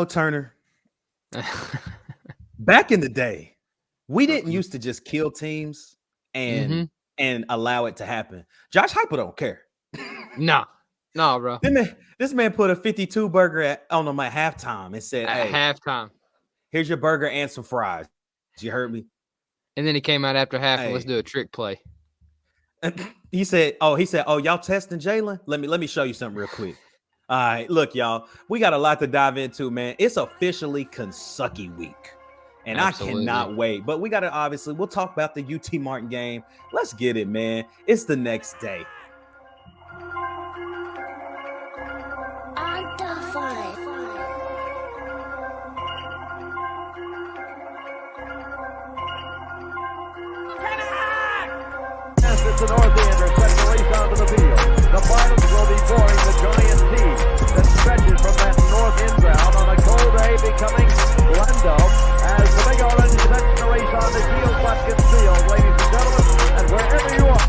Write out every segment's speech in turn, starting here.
Turner, back in the day, we didn't used to just kill teams and allow it to happen. Josh Heupel don't care. No, bro. This man put a 52 burger on him at halftime and said, At "Hey, halftime, here's your burger and some fries." You heard me? And then he came out after half and Hey. let's do a trick play. He said, "Oh, y'all testing Jalen? Let me show you something real quick." All right, look, y'all, we got a lot to dive into, man. It's officially Kensucky week, and Absolutely. I cannot wait. But we got to we'll talk about the UT Martin game. Let's get it, man. It's the next day. It's the North Ender set to race onto the field. The Marlins will be boring the giant team that stretches from that north end ground on a cold day, becoming Glendale as the big orange sets to race on the Geo Watkins Field, ladies and gentlemen, and wherever you are.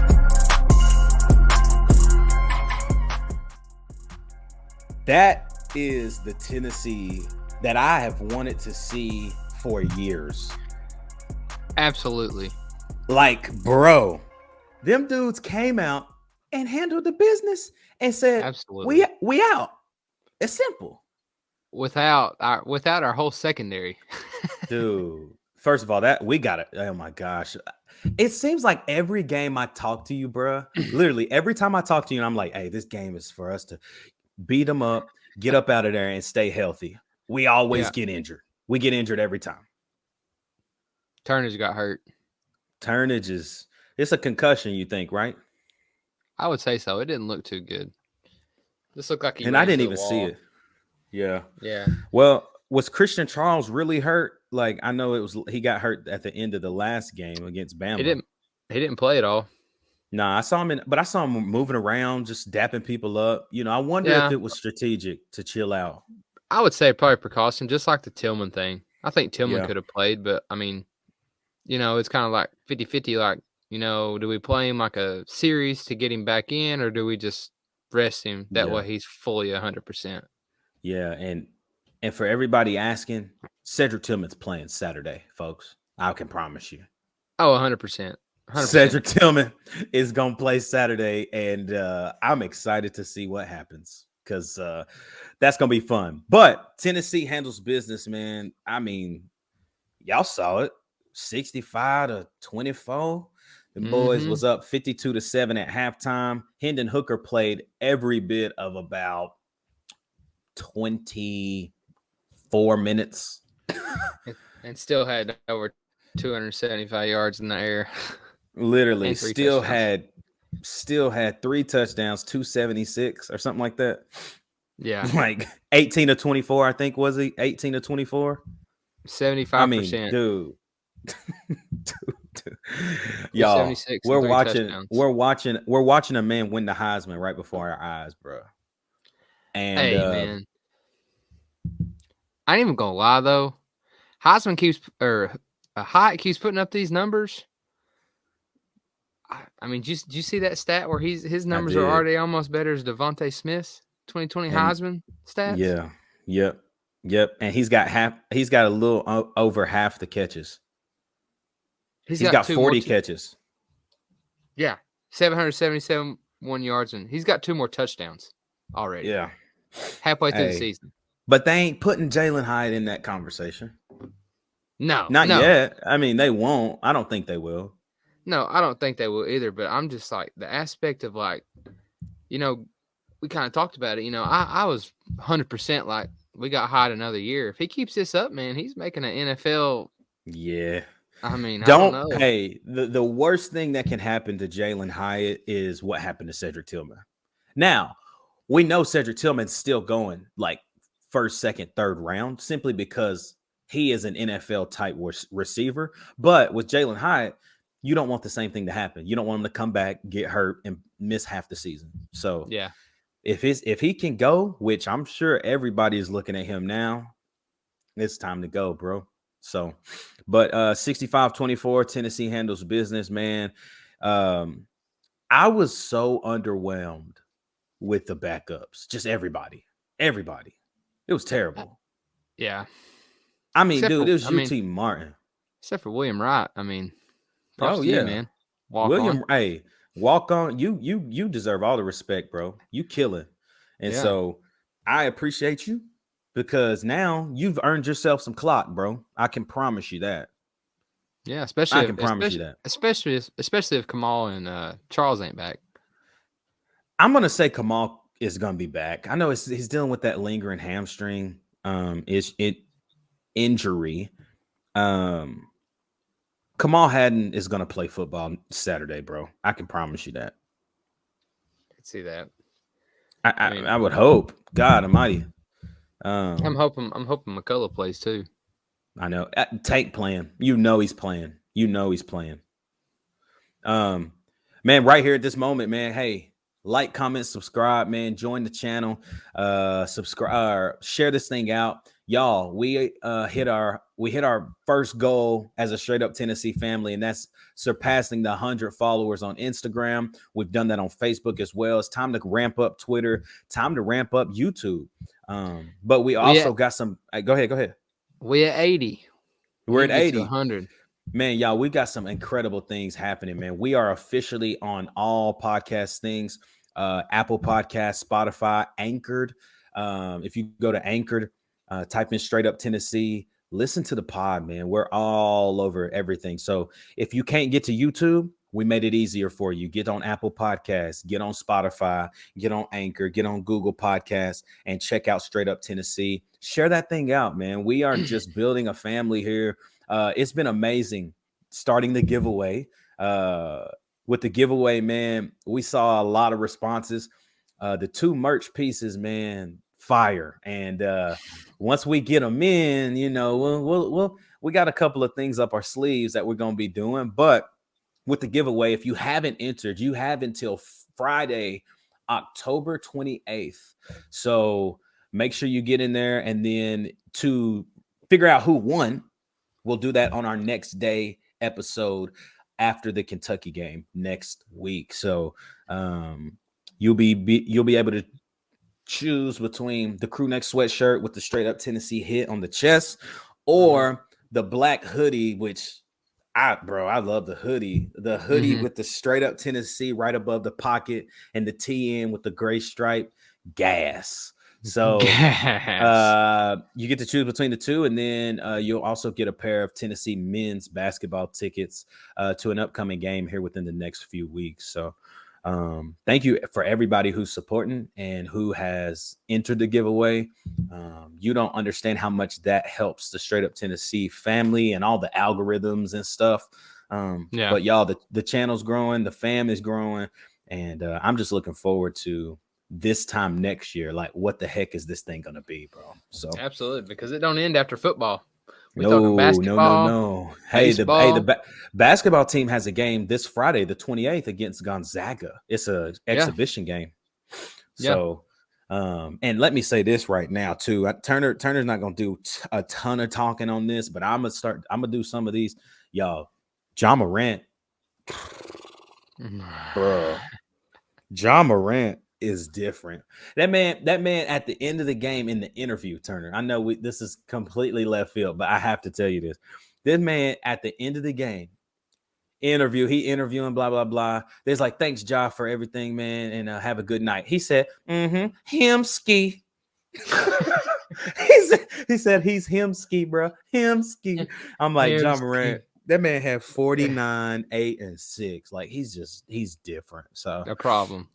That is the Tennessee that I have wanted to see for years. Absolutely. Like, bro, them dudes came out and handled the business and said, absolutely, we out. It's simple. Without our whole secondary. Dude, first of all, that we got it. Oh my gosh. It seems like every game I talk to you, bro, literally every time I talk to you, and I'm like, hey, this game is for us to beat them up, get up out of there, and stay healthy. We always get injured. We get injured every time. Turnage got hurt. Turnage it's a concussion, you think, right? I would say so. It didn't look too good. This looked like I didn't even see it. Yeah. Yeah. Well, was Christian Charles really hurt? Like, I know he got hurt at the end of the last game against Bama. He didn't play at all. Nah, I saw him moving around, just dapping people up. I wonder if it was strategic to chill out. I would say probably precaution, just like the Tillman thing. I think Tillman could have played, but I mean, it's kind of like 50-50, like, do we play him like a series to get him back in, or do we just rest him? That way he's fully 100%. Yeah, and for everybody asking, Cedric Tillman's playing Saturday, folks. I can promise you. Oh, 100%. 100%. Cedric Tillman is going to play Saturday, and I'm excited to see what happens because that's going to be fun. But Tennessee handles business, man. I mean, y'all saw it, 65-24. The boys was up 52-7 at halftime. Hendon Hooker played every bit of about 24 minutes. And still had over 275 yards in the air. Literally, still had 3 touchdowns, 276 or something like that. Yeah. Like 18-24, I think, was he? 18-24? 75%. I mean, dude. Y'all, we're watching a man win the Heisman right before our eyes, bro. And hey, man, I ain't even gonna lie though. Hyatt keeps putting up these numbers. I mean, did you see that stat where his numbers are already almost better as Devontae Smith's 2020 Heisman stats? Yeah, yep. And he's got a little over half the catches. He's got 40 catches. Yeah, 777 yards, and he's got 2 more touchdowns already. Yeah, halfway through the season. But they ain't putting Jalen Hyatt in that conversation. No, not yet. I mean, they won't. I don't think they will. No, I don't think they will either. But I'm just like the aspect of like, we kind of talked about it. I was 100% like we got Hyatt another year. If he keeps this up, man, he's making an NFL. Yeah. I mean, I don't know. Hey, the worst thing that can happen to Jalen Hyatt is what happened to Cedric Tillman. Now, we know Cedric Tillman's still going like first, second, third round simply because he is an NFL type receiver. But with Jalen Hyatt, you don't want the same thing to happen. You don't want him to come back, get hurt, and miss half the season. So yeah, if he can go, which I'm sure everybody is looking at him now, it's time to go, bro. So, but 65-24, Tennessee handles business, man. I was so underwhelmed with the backups. Just everybody. It was terrible. Yeah. I mean, Except dude, for, it was I mean, UT Martin. except for William Wright. I mean, props Oh to you, yeah, man. Walk William. on. Hey, walk on. You deserve all the respect, bro. You killing, and Yeah. so I appreciate you because now you've earned yourself some clock, bro. I can promise you that. Yeah, I can promise you that. especially if Kamal and Charles ain't back. I'm gonna say Kamal is gonna be back. I know he's dealing with that lingering hamstring injury. Kamal Haddon is gonna play football Saturday, bro. I can promise you that. I could see that. I would hope. God Almighty. I'm hoping McCullough plays too. I know. Tank playing. You know he's playing. Man, right here at this moment, man. Hey, like, comment, subscribe, man. Join the channel. Subscribe. Share this thing out, y'all. We hit our first goal as a straight up Tennessee family, and that's surpassing the 100 followers on Instagram. We've done that on Facebook as well. It's time to ramp up Twitter. Time to ramp up YouTube. But we also got some. Go ahead. We at 80. We're at 80. 100. Man, y'all, we got some incredible things happening, man. We are officially on all podcast things, Apple Podcasts, Spotify, Anchored. If you go to Anchored, type in Straight Up Tennessee, listen to the pod, man. We're all over everything. So if you can't get to YouTube, we made it easier for you. Get on Apple Podcasts, get on Spotify, get on Anchor, get on Google Podcasts, and check out Straight Up Tennessee. Share that thing out, man. We are just building a family here. It's been amazing starting the giveaway. With the giveaway, man, we saw a lot of responses. The 2 merch pieces, man, fire. And once we get them in, you know, we got a couple of things up our sleeves that we're going to be doing. But with the giveaway, if you haven't entered, you have until Friday, October 28th. So make sure you get in there. And then to figure out who won, we'll do that on our next day episode after the Kentucky game next week. So you'll be able to choose between the crew neck sweatshirt with the Straight Up Tennessee hit on the chest or the black hoodie, which I love the hoodie. The hoodie with the Straight Up Tennessee right above the pocket and the TN with the gray stripe. Gas. So you get to choose between the two, and then you'll also get a pair of Tennessee men's basketball tickets to an upcoming game here within the next few weeks. So thank you for everybody who's supporting and who has entered the giveaway. You don't understand how much that helps the Straight Up Tennessee family and all the algorithms and stuff. But y'all, the channel's growing, the fam is growing, and I'm just looking forward to this time next year. Like, what the heck is this thing gonna be, bro? So absolutely, because it don't end after football. No. Hey, the basketball team has a game this Friday, the 28th, against Gonzaga. It's a exhibition game. So, and let me say this right now too. Turner's not gonna do a ton of talking on this, but I'm gonna do some of these, y'all. Ja Morant, bro. Ja Morant is different. That man at the end of the game in the interview, Turner, I know this is completely left field, but I have to tell you this. This man at the end of the game he interviewing blah blah blah. There's like, thanks Ja for everything, man, and have a good night. He said him ski. he said he's him ski, bro. Him ski. I'm like, Ja Morant, that man had 49, 8, and 6. Like, he's different. So no problem.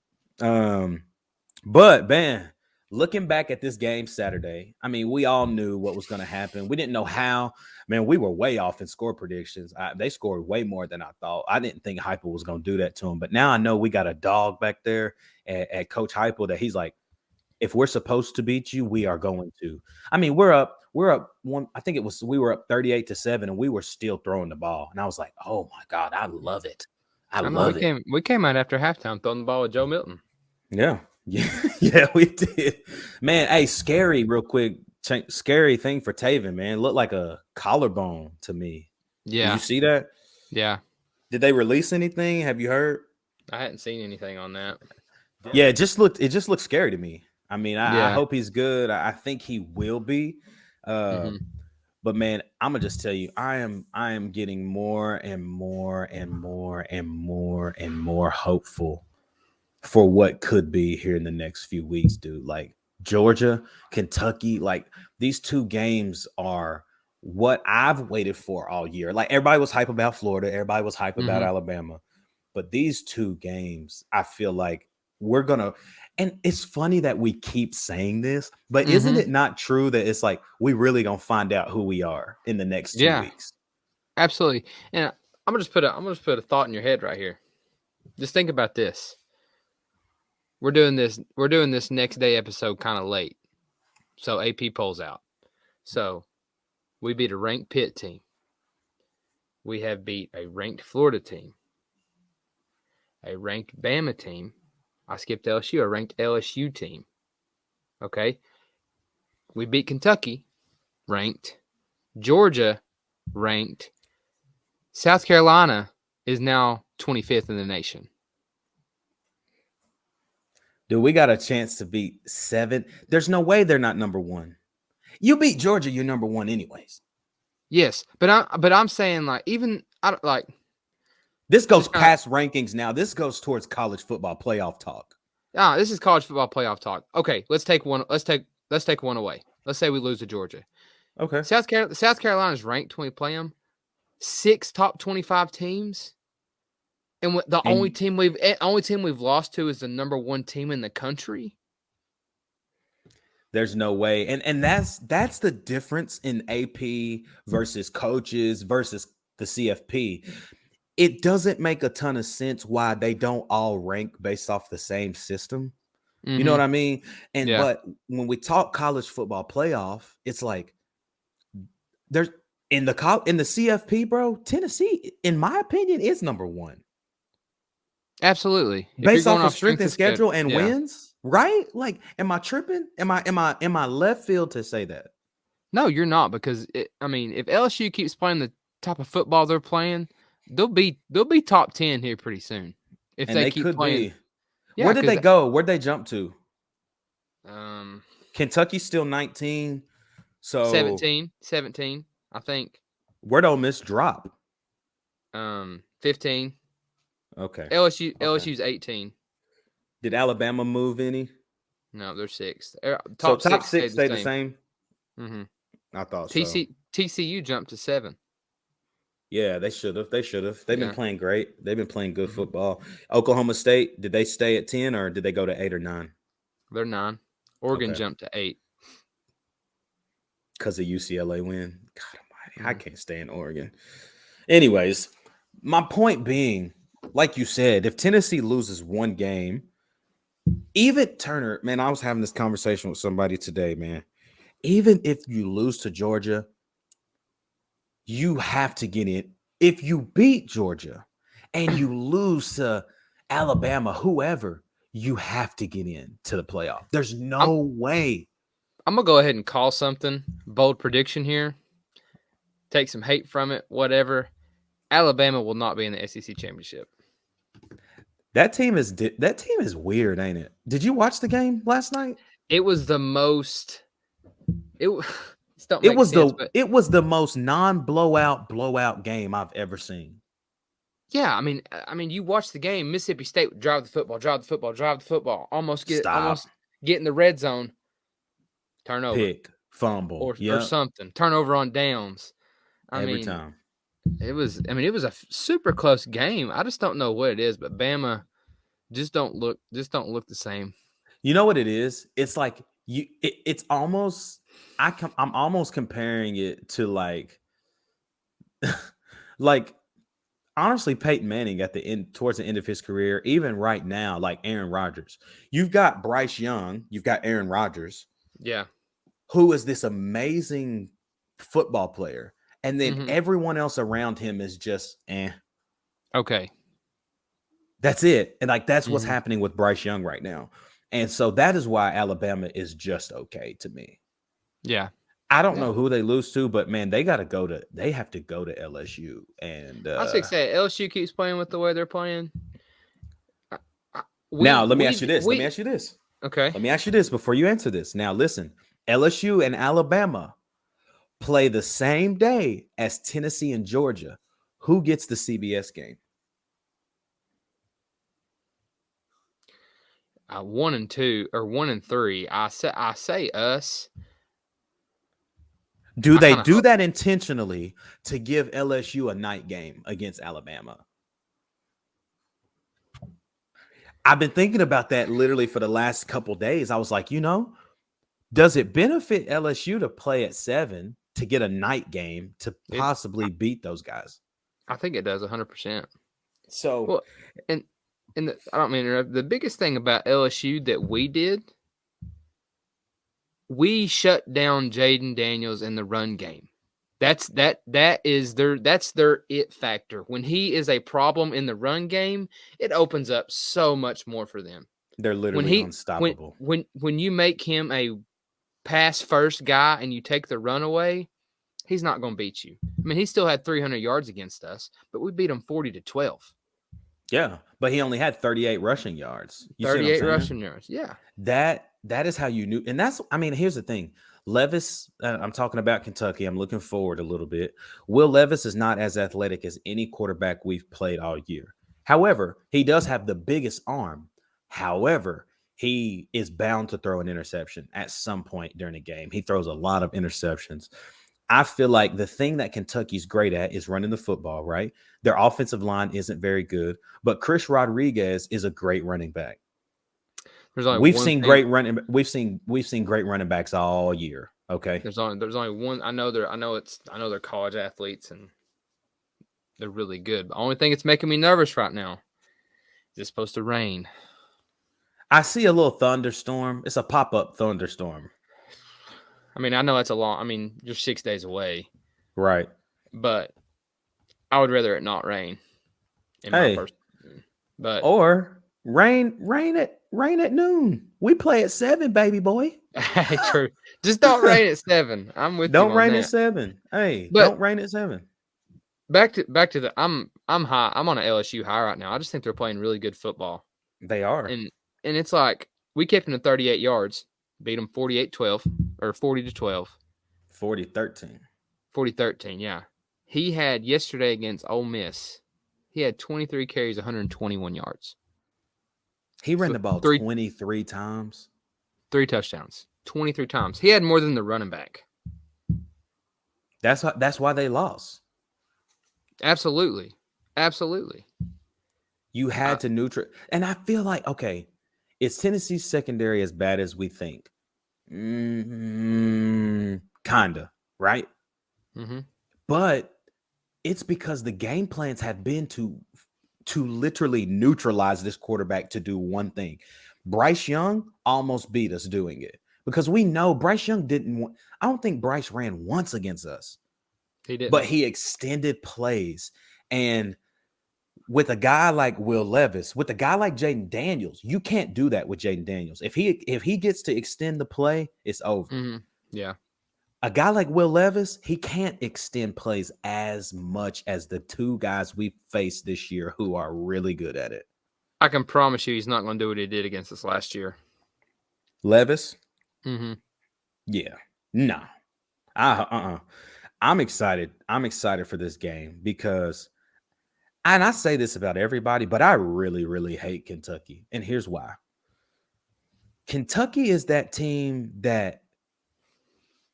But man, looking back at this game Saturday, I mean, we all knew what was going to happen. We didn't know how. Man, we were way off in score predictions. They scored way more than I thought. I didn't think Heupel was going to do that to him. But now I know we got a dog back there at Coach Heupel that he's like, if we're supposed to beat you, we are going to. I mean, we're up one. I think we were up 38-7, and we were still throwing the ball. And I was like, oh my God, I love it. I love it. We came out after halftime throwing the ball with Joe Milton. Yeah, we did. Man, hey, scary real quick. Scary thing for Taven, man. Looked like a collarbone to me. Yeah. Did you see that? Yeah. Did they release anything? Have you heard? I hadn't seen anything on that. Yeah, it just looked scary to me. I mean, I hope he's good. I think he will be. Uh, Mm-hmm. but man, I'm gonna just tell you, I am getting more and more and more and more and more hopeful for what could be here in the next few weeks, dude. Like Georgia, Kentucky, like these two games are what I've waited for all year. Like everybody was hype about Florida, everybody was hype about Mm-hmm. Alabama, but these two games, I feel like we're gonna. And it's funny that we keep saying this, but isn't Mm-hmm. it not true that it's like we really gonna find out who we are in the next 2 Yeah, weeks? absolutely. And I'm gonna just put a thought in your head right here. Just think about this. We're doing this next day episode kind of late. So AP polls out. So we beat a ranked Pitt team. We have beat a ranked Florida team. A ranked Bama team. I skipped LSU, a ranked LSU team. Okay. We beat Kentucky, ranked. Georgia, ranked. South Carolina is now 25th in the nation. Dude, we got a chance to beat 7. There's no way they're not number 1. You beat Georgia, you're number 1 anyways. Yes, but I'm saying like even I don't like this goes past rankings now. This goes towards college football playoff talk. This is college football playoff talk. Okay, let's take one away. Let's say we lose to Georgia. Okay. South Carolina's ranked when we play them. 6 top 25 teams. And the only team we've lost to is the number 1 team in the country. There's no way. And that's the difference in AP versus coaches versus the CFP. It doesn't make a ton of sense why they don't all rank based off the same system. Mm-hmm. You know what I mean? And but when we talk college football playoff, it's like there's in the CFP, bro, Tennessee, in my opinion, is number 1. Absolutely. Based off of strength and schedule and wins, right? Like, am I tripping? Am I left field to say that? No, you're not, because if LSU keeps playing the type of football they're playing, they'll be top 10 here pretty soon. If they keep playing. Yeah, where did they go? Where'd they jump to? Kentucky's still 19. So 17, I think. Where'd Ole Miss drop? 15. Okay. LSU's 18. Did Alabama move any? No, they're 6th. Top 6 stayed the same. Mm-hmm. I thought TCU jumped to 7. Yeah, they should have. They've been playing great. They've been playing good football. Oklahoma State, did they stay at 10 or did they go to 8 or 9? They're 9. Oregon jumped to 8. Because of UCLA win. God almighty, I can't stand Oregon. Anyways, my point being, like you said, if Tennessee loses one game, even Turner, man, I was having this conversation with somebody today, man. Even if you lose to Georgia, you have to get in. If you beat Georgia and you lose to Alabama, whoever, you have to get in to the playoff. There's no way. I'm going to go ahead and call something. Bold prediction here. Take some hate from it, whatever. Alabama will not be in the SEC championship. That team is weird, ain't it? Did you watch the game last night? It was the most. It was the most non-blowout game I've ever seen. Yeah, I mean, you watch the game. Mississippi State would drive the football, almost get in the red zone, turnover, pick, fumble, or something, turnover on downs. Every time. It was a super close game. I just don't know what it is, but Bama just don't look the same. You know what it is? It's like it's almost. I'm almost comparing it to like honestly, Peyton Manning at the end, towards the end of his career, even right now, like Aaron Rodgers. You've got Bryce Young, you've got Aaron Rodgers, who is this amazing football player, and then everyone else around him is just okay. That's it, and like that's what's happening with Bryce Young right now, and so that is why Alabama is just okay to me. Yeah. I don't know who they lose to, but man, they have to go to LSU. And I was say LSU keeps playing with the way they're playing. Let me ask you this. Okay. Let me ask you this before you answer this. Now, listen, LSU and Alabama play the same day as Tennessee and Georgia, who gets the CBS game? 1 and 2 or 1 and 3. I say us. Do they do that intentionally to give LSU a night game against Alabama? I've been thinking about that literally for the last couple days. I was like, does it benefit LSU to play at 7 to get a night game to possibly beat those guys? I think it does 100%. So, well, and I don't mean to interrupt. The biggest thing about LSU that we did, we shut down Jaden Daniels in the run game. That's their it factor. When he is a problem in the run game, it opens up so much more for them. They're literally unstoppable. When you make him a pass first guy and you take the run away, he's not going to beat you. I mean, he still had 300 yards against us, but we beat him 40-12. Yeah, but he only had 38 rushing yards. 38 rushing yards. Yeah. That is how you knew. And here's the thing. Levis, I'm talking about Kentucky. I'm looking forward a little bit. Will Levis is not as athletic as any quarterback we've played all year. However, he does have the biggest arm. However, he is bound to throw an interception at some point during the game. He throws a lot of interceptions. I feel like the thing that Kentucky's great at is running the football, right? Their offensive line isn't very good, but Chris Rodriguez is a great running back. We've seen great running backs all year. Okay. There's only one. I know they're college athletes and they're really good. The only thing that's making me nervous right now is it's supposed to rain. I see a little thunderstorm. It's a pop-up thunderstorm. I mean, I know that's you're 6 days away. Right. But I would rather it not rain. Or rain at noon. We play at 7, baby boy. Hey, true. Just don't rain at 7. I'm with you. Don't rain at 7. Hey, don't rain at 7. Back to the I'm high. I'm on an LSU high right now. I just think they're playing really good football. They are. And it's like we kept him to 38 yards, beat them 48-12 or 40-12. 40-13. 40-13, yeah. He had yesterday against Ole Miss. He had 23 carries, 121 yards. He ran the ball 23 times. 3 touchdowns. 23 times. He had more than the running back. That's why they lost. Absolutely. Absolutely. You had to neutral. And I feel like, okay, is Tennessee's secondary as bad as we think? Kinda, right? Mm-hmm. But it's because the game plans have been to literally neutralize this quarterback to do one thing. Bryce Young almost beat us doing it because we know Bryce Young didn't. I don't think Bryce ran once against us. He didn't. But he extended plays. And with a guy like Will Levis, with a guy like Jaden Daniels, you can't do that with Jaden Daniels. If he gets to extend the play, it's over. Mm-hmm. Yeah. A guy like Will Levis, he can't extend plays as much as the 2 guys we faced this year who are really good at it. I can promise you he's not going to do what he did against us last year. Levis? Mm-hmm. Yeah. No. I'm excited. I'm excited for this game because, and I say this about everybody, but I really, really hate Kentucky. And here's why. Kentucky is that team that,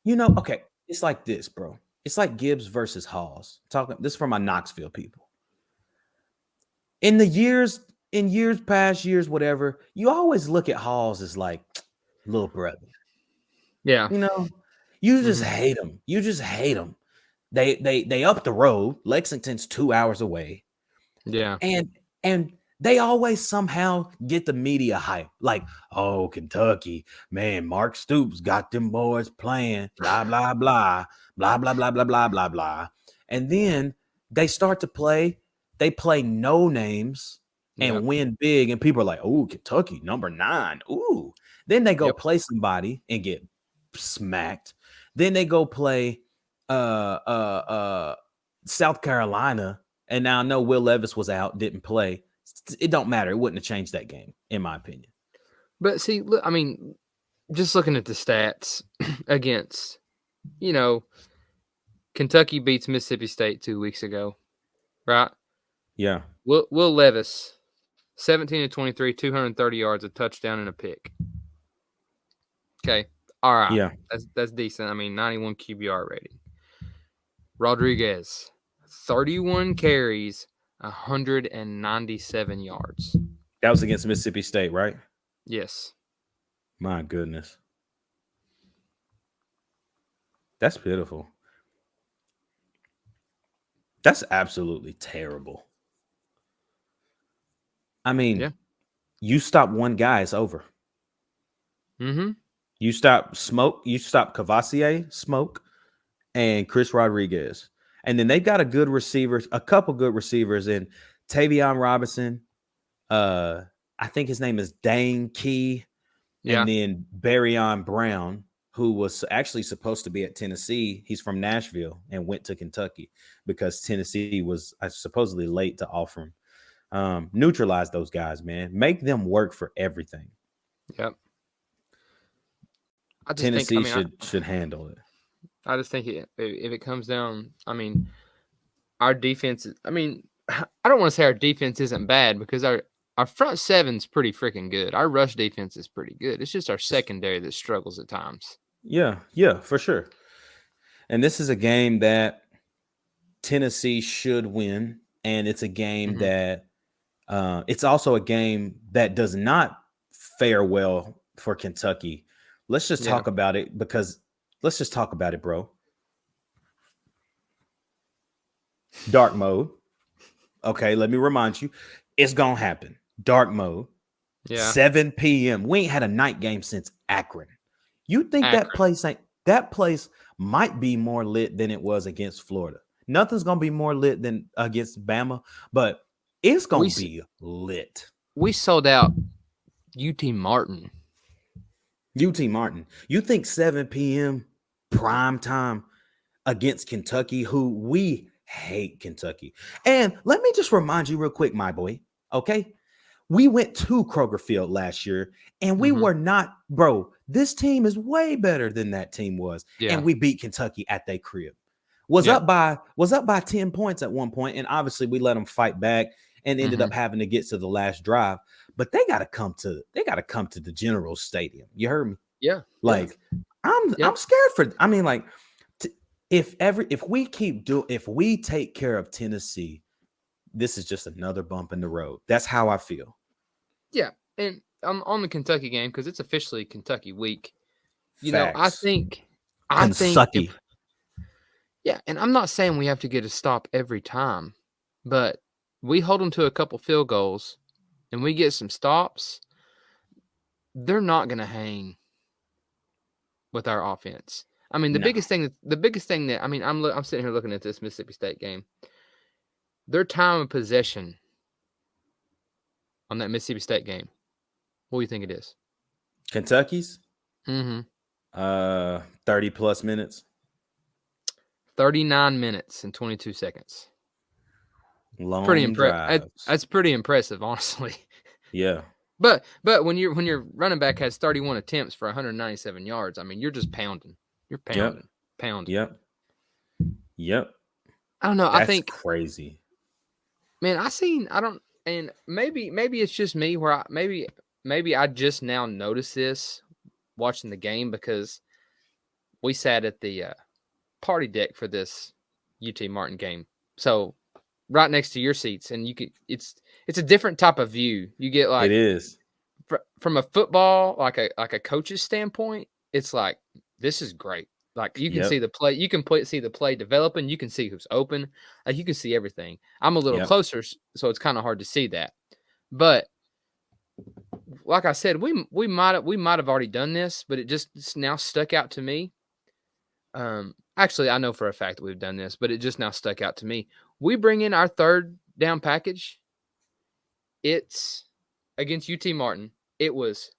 okay, it's like this, bro. It's like Gibbs versus Halls. This is for my Knoxville people. In years past, whatever, you always look at Halls as like little brother. Yeah. You just hate them. You just hate them. They up the road. Lexington's 2 hours away. Yeah. And they always somehow get the media hype. Like, oh, Kentucky, man, Mark Stoops got them boys playing, blah, blah, blah, blah, blah, blah, blah, blah, blah, blah. And then they start to play. They play no names and win big. And people are like, oh, Kentucky, number 9. Ooh. Then they go play somebody and get smacked. Then they go play South Carolina. And now I know Will Levis was out, didn't play. It don't matter. It wouldn't have changed that game, in my opinion. But see, look, I mean, just looking at the stats against, Kentucky beats Mississippi State 2 weeks ago, right? Yeah. Will Levis, 17-23, 230 yards, a touchdown, and a pick. Okay. All right. Yeah. That's decent. I mean, 91 QBR rating. Rodriguez, 31 carries, 197 yards. That was against Mississippi State, right? Yes. My goodness. That's pitiful. That's absolutely terrible. I mean, you stop one guy, it's over. Mm-hmm. You stop Cavassier, Smoke, and Chris Rodriguez. And then they've got a couple good receivers in Tavion Robinson. I think his name is Dane Key. Yeah. And then Barryon Brown, who was actually supposed to be at Tennessee. He's from Nashville and went to Kentucky because Tennessee was supposedly late to offer him. Neutralize those guys, man. Make them work for everything. Yep. Tennessee should handle it. I just think if it comes down, I mean, our defense. I mean, I don't want to say our defense isn't bad because our front seven's pretty freaking good. Our rush defense is pretty good. It's just our secondary that struggles at times. Yeah, for sure. And this is a game that Tennessee should win, and it's a game that it's also a game that does not fare well for Kentucky. Let's just talk about it bro. Dark mode. Okay, let me remind you, it's gonna happen. Dark mode. Yeah. 7 p.m. We ain't had a night game since Akron. You think that place might be more lit than it was against Florida? Nothing's gonna be more lit than against Bama, but it's gonna be lit. We sold out UT Martin. You think 7 p.m. prime time against Kentucky, who we hate Kentucky. And let me just remind you real quick, my boy, okay? We went to Kroger Field last year, and we were not, bro, this team is way better than that team was. Yeah. And we beat Kentucky at their crib. Was up by 10 points at one point, and obviously we let them fight back and ended up having to get to the last drive. But they got to come to the General Stadium. You heard me? Yeah. Like I'm scared for. I mean, like if we take care of Tennessee, this is just another bump in the road. That's how I feel. Yeah, and on the Kentucky game because it's officially Kentucky week. You Facts. know, I think. Yeah, and I'm not saying we have to get a stop every time, but we hold them to a couple field goals and we get some stops, they're not going to hang with our offense. I mean, the biggest thing that I mean, I'm sitting here looking at this Mississippi State game. Their time of possession on that Mississippi State game, what do you think it is? Kentucky's? 30 plus minutes. 39 minutes and 22 seconds. Long pretty impressive. That's pretty impressive, honestly. Yeah. But when your running back has 31 attempts for 197 yards, I mean, you're just pounding. You're pounding. Yep. I don't know. That's I think crazy. Man, and maybe it's just me where maybe I just now noticed this watching the game because we sat at the party deck for this UT Martin game. So right next to your seats, and it's a different type of view. You get like it is from a football, like a coach's standpoint. It's like this is great. Like you can see the play, you can see the play developing. You can see who's open. Like you can see everything. I'm a little closer, so it's kind of hard to see that. But like I said, we might have already done this, but it's now stuck out to me. Actually, I know for a fact that we've done this, but it just now stuck out to me. We bring in our third down package. It's against UT Martin. It was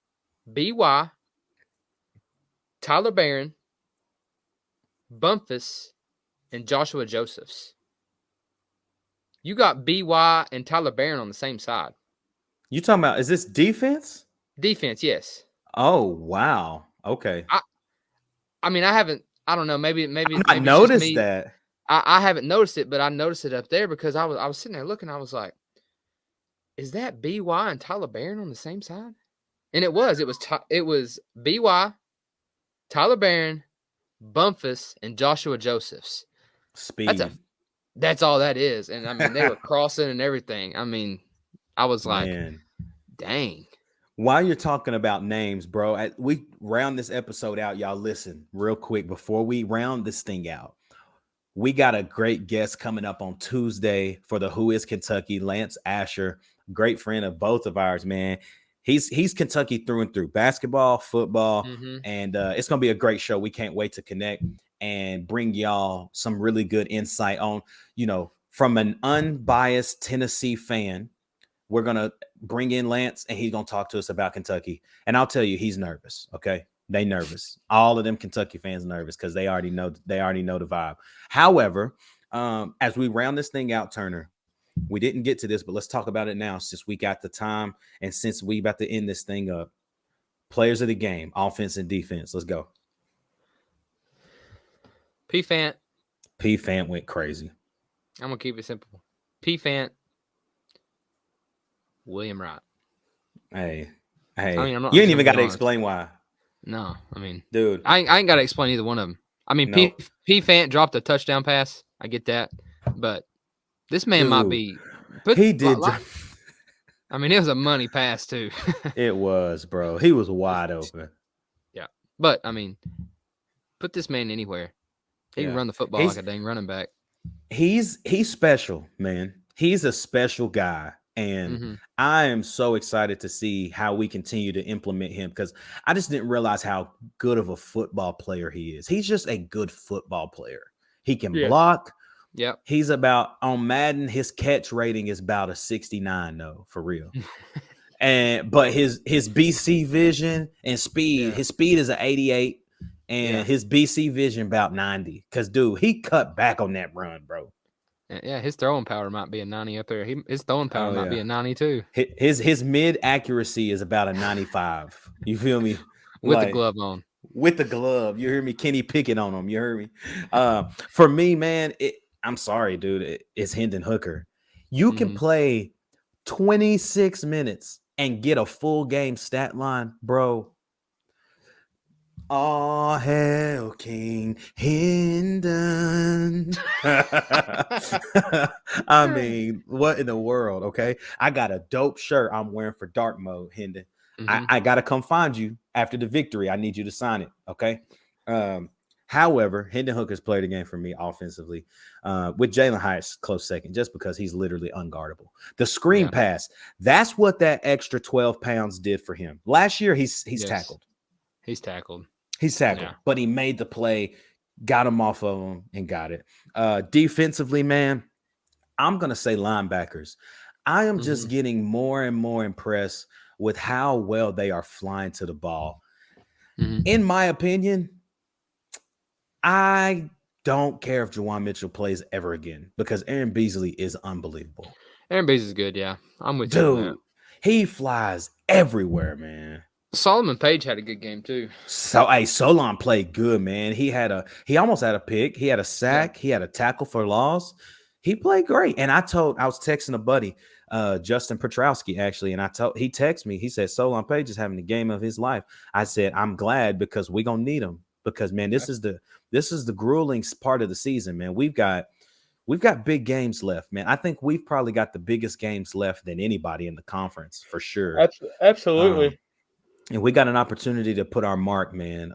BY, Tyler Barron, Bumpus, and Joshua Josephs. You got BY and Tyler Barron on the same side. You talking about, is this defense? Defense, yes. Oh, wow. Okay. I mean, I don't know. Maybe I noticed that. I haven't noticed it, but I noticed it up there because I was sitting there looking. I was like, is that BY and Tyler Barron on the same side? And it was BY, Tyler Barron, Bumpus, and Joshua Josephs. Speed. That's all that is. And I mean, they were crossing and everything. I mean, I was like, Man. Dang. While you're talking about names, bro, we round this episode out. Y'all listen real quick before we round this thing out. We got a great guest coming up on Tuesday for the Who is Kentucky, Lance Asher, great friend of both of ours, man. He's Kentucky through and through, basketball, football, and it's going to be a great show. We can't wait to connect and bring y'all some really good insight on, from an unbiased Tennessee fan. We're going to bring in Lance, and he's going to talk to us about Kentucky. And I'll tell you, he's nervous, okay? They nervous. All of them Kentucky fans nervous because they already know the vibe. However, as we round this thing out, Turner, we didn't get to this, but let's talk about it now since we got the time and since we about to end this thing up. Players of the game, offense and defense. Let's go. P-Fant. P-Fant went crazy. I'm going to keep it simple. P-Fant. William Wright. Hey. I mean, you ain't even got to explain why. No, I mean, dude, I ain't got to explain either one of them. I mean, no. P-Fant dropped a touchdown pass. I get that. But this man might be. He did. I mean, it was a money pass, too. It was, bro. He was wide open. Yeah. But, I mean, put this man anywhere. He can run the football like a dang running back. He's special, man. He's a special guy. And I am so excited to see how we continue to implement him because I just didn't realize how good of a football player he is. He's just a good football player. He can block. Yep. He's about on Madden. His catch rating is about a 69, though, for real. But his BC vision and speed, his speed is an 88, and his BC vision about 90. Because, dude, he cut back on that run, bro. Yeah, his throwing power might be a 90 up there. His throwing power might be a 92. His mid accuracy is about a 95. You feel me? With the glove on. With the glove. You hear me? Kenny Pickett on him. You heard me? For me, man, I'm sorry, dude. It's Hendon Hooker. You can play 26 minutes and get a full game stat line, bro. All hail King Hendon. I mean, what in the world? Okay. I got a dope shirt I'm wearing for dark mode, Hendon. I got to come find you after the victory. I need you to sign it. Okay. However, Hendon Hooker's played the game for me offensively with Jalen Hyatt's close second, just because he's literally unguardable. The screen pass, that's what that extra 12 pounds did for him. Last year, he's tackled. He's tackled. But he made the play, got him off of him, and got it. Defensively, man, I'm going to say linebackers. I am just getting more and more impressed with how well they are flying to the ball. In my opinion, I don't care if Juwan Mitchell plays ever again because Aaron Beasley is unbelievable. Aaron Beasley's good, yeah. I'm with you on that. He flies everywhere, man. Solomon Page had a good game too. So, Solon played good, man. He almost had a pick. He had a sack. He had a tackle for loss. He played great. And I was texting a buddy, Justin Petrowski, actually, and he texted me. He said Solon Page is having the game of his life. I said, I'm glad because we're gonna need him because, man, this is the grueling part of the season, man. We've got big games left, man. I think we've probably got the biggest games left than anybody in the conference for sure. Absolutely. And we got an opportunity to put our mark, man.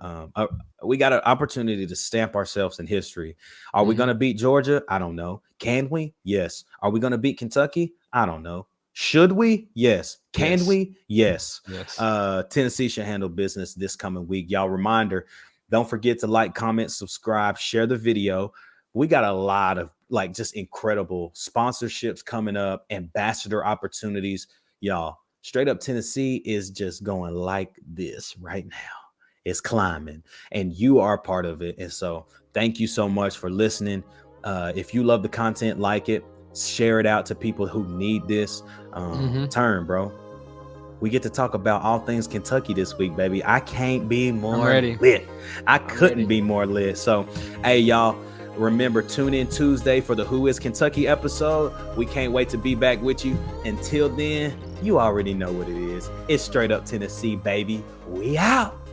We got an opportunity to stamp ourselves in history. Are we going to beat Georgia? I don't know. Can we? Yes. Are we going to beat Kentucky? I don't know. Should we? Yes. Can we? Yes. Tennessee should handle business this coming week. Y'all, reminder, don't forget to like, comment, subscribe, share the video. We got a lot of just incredible sponsorships coming up, ambassador opportunities. Y'all, straight up Tennessee is just going like this right now. It's climbing, and you are part of it. And so thank you so much for listening. If you love the content, like it, share it out to people who need this. Turn, bro. We get to talk about all things Kentucky this week, baby. I can't be more lit. I couldn't be more lit. So, hey, y'all, Remember, tune in Tuesday for the Who is Kentucky episode. We can't wait to be back with you. Until then, you already know what it is. It's straight up Tennessee, baby. We out.